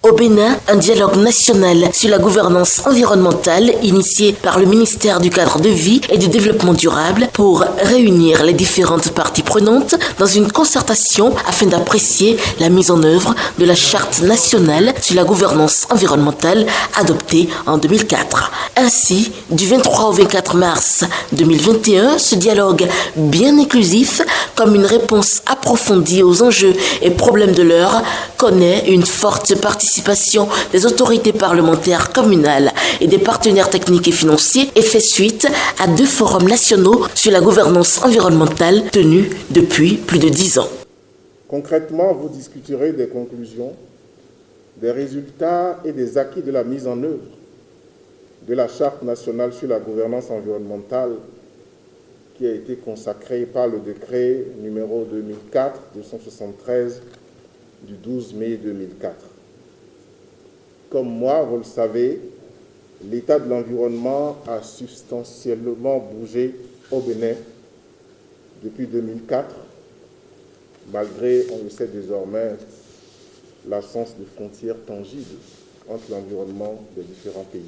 Au Bénin, un dialogue national sur la gouvernance environnementale initié par le ministère du Cadre de vie et du Développement durable pour réunir les différentes parties prenantes dans une concertation afin d'apprécier la mise en œuvre de la Charte nationale sur la gouvernance environnementale adoptée en 2004. Ainsi, du 23 au 24 mars 2021, ce dialogue bien inclusif, comme une réponse approfondie aux enjeux et problèmes de l'heure, connaît une forte participation des autorités parlementaires communales et des partenaires techniques et financiers et fait suite à 2 forums nationaux sur la gouvernance environnementale tenus depuis plus de 10 ans. Concrètement, vous discuterez des conclusions, des résultats et des acquis de la mise en œuvre de la Charte nationale sur la gouvernance environnementale qui a été consacrée par le décret numéro 2004-273 du 12 mai 2004. Comme moi, vous le savez, l'état de l'environnement a substantiellement bougé au Bénin depuis 2004, malgré, on le sait désormais, l'absence de frontières tangibles entre l'environnement des différents pays.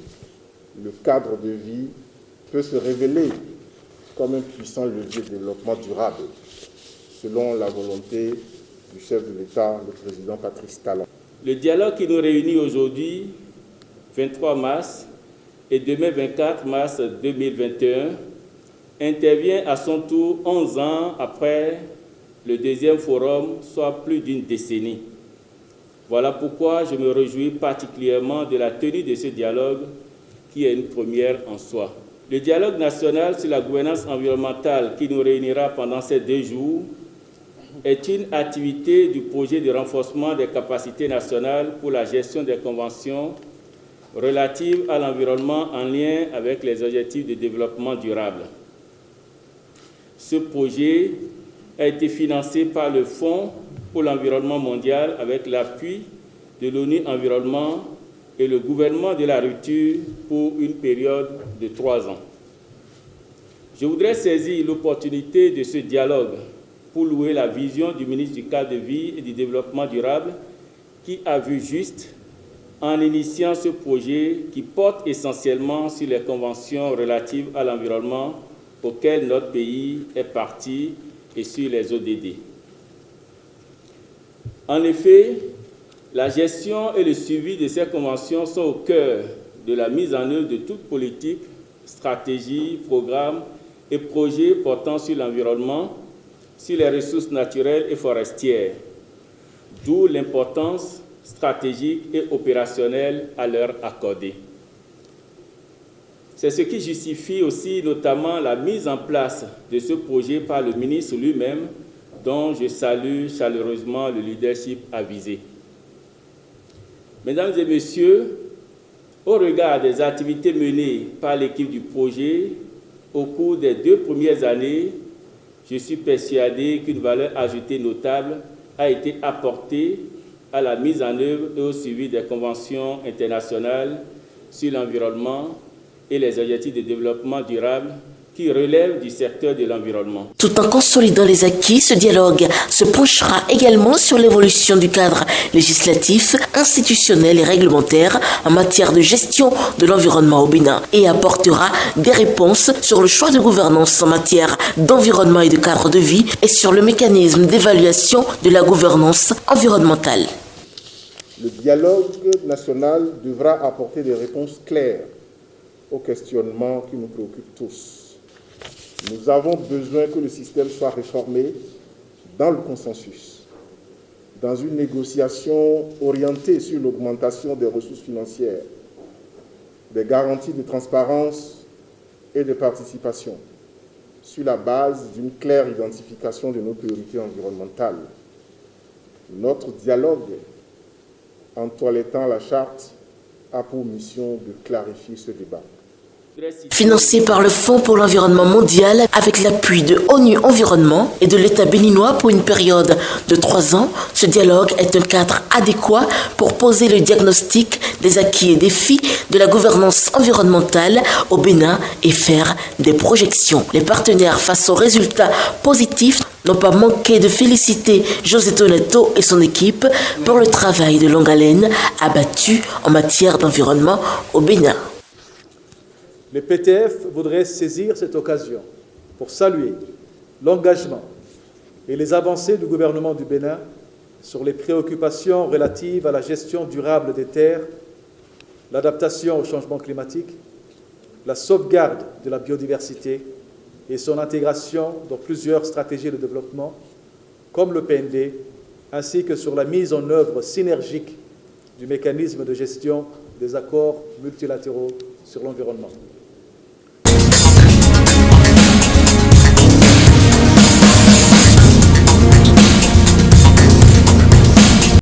Le cadre de vie peut se révéler comme un puissant levier de développement durable, selon la volonté du chef de l'État, le président Patrice Talon. Le dialogue qui nous réunit aujourd'hui, 23 mars, et demain 24 mars 2021, intervient à son tour 11 ans après le deuxième forum, soit plus d'une décennie. Voilà pourquoi je me réjouis particulièrement de la tenue de ce dialogue, qui est une première en soi. Le dialogue national sur la gouvernance environnementale qui nous réunira pendant ces 2 jours est une activité du projet de renforcement des capacités nationales pour la gestion des conventions relatives à l'environnement en lien avec les objectifs de développement durable. Ce projet a été financé par le Fonds pour l'environnement mondial avec l'appui de l'ONU Environnement et le gouvernement de la rupture pour une période de 3 ans. Je voudrais saisir l'opportunité de ce dialogue pour louer la vision du ministre du Cadre de vie et du Développement durable qui a vu juste en initiant ce projet qui porte essentiellement sur les conventions relatives à l'environnement auxquelles notre pays est parti et sur les ODD. En effet, la gestion et le suivi de ces conventions sont au cœur de la mise en œuvre de toute politique, stratégie, programme et projet portant sur l'environnement, sur les ressources naturelles et forestières, d'où l'importance stratégique et opérationnelle à leur accorder. C'est ce qui justifie aussi notamment la mise en place de ce projet par le ministre lui-même, dont je salue chaleureusement le leadership avisé. Mesdames et messieurs, au regard des activités menées par l'équipe du projet au cours des 2 premières années, je suis persuadé qu'une valeur ajoutée notable a été apportée à la mise en œuvre et au suivi des conventions internationales sur l'environnement et les objectifs de développement durable qui relèvent du secteur de l'environnement. Tout en consolidant les acquis, ce dialogue se penchera également sur l'évolution du cadre législatif, institutionnel et réglementaire en matière de gestion de l'environnement au Bénin et apportera des réponses sur le choix de gouvernance en matière d'environnement et de cadre de vie et sur le mécanisme d'évaluation de la gouvernance environnementale. Le dialogue national devra apporter des réponses claires aux questionnements qui nous préoccupent tous. Nous avons besoin que le système soit réformé dans le consensus, dans une négociation orientée sur l'augmentation des ressources financières, des garanties de transparence et de participation, sur la base d'une claire identification de nos priorités environnementales. Notre dialogue, en toilettant la charte, a pour mission de clarifier ce débat. Financé par le Fonds pour l'environnement mondial avec l'appui de ONU Environnement et de l'État béninois pour une période de 3 ans, ce dialogue est un cadre adéquat pour poser le diagnostic des acquis et défis de la gouvernance environnementale au Bénin et faire des projections. Les partenaires face aux résultats positifs respectifs n'ont pas manqué de féliciter José Toneto et son équipe pour le travail de longue haleine abattu en matière d'environnement au Bénin. Le PTF voudrait saisir cette occasion pour saluer l'engagement et les avancées du gouvernement du Bénin sur les préoccupations relatives à la gestion durable des terres, l'adaptation au changement climatique, la sauvegarde de la biodiversité et son intégration dans plusieurs stratégies de développement, comme le PND, ainsi que sur la mise en œuvre synergique du mécanisme de gestion des accords multilatéraux sur l'environnement.